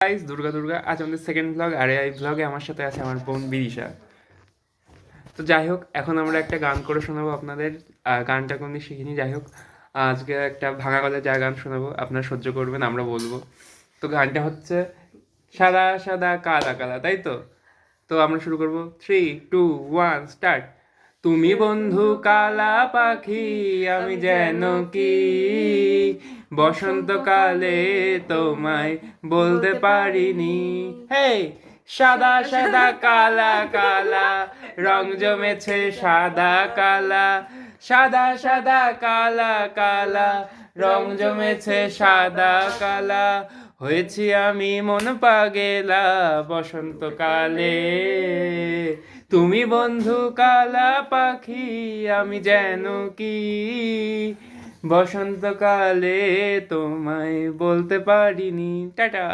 Guys, Durga Durga আজ আমাদের second blog. আর এই ব্লগে আমার সাথে আছে আমার বোন বিদিশা। তো যাই হোক, এখন আমরা একটা গান করে শোনাবো আপনাদের। গানটা কোনদিন শিখিনি, যাই হোক আজকে একটা ভাঙা গলায় যা গান শোনাবো আপনারা সহ্য করবেন, আমরা বলবো। তো গানটা হচ্ছে সাদা সাদা কালা কালা, তাই তো? তো আমরা শুরু করবো, 3, 2, 1 স্টার্ট। তুমি বন্ধু কালা পাখি, আমি যেন কি বসন্তকালে তোমায় বলতে পারিনি। হে, সাদা সাদা কালা কালা, রং জমেছে সাদা কালা। সাদা সাদা কালা কালা, রং জমেছে সাদা কালা। হয়েছি আমি মন পাগেলা বসন্তকালে। তুমি বন্ধু কালা পাখি, আমি যেন কি বসন্তকালে তোমায় বলতে পারিনি। টাটা।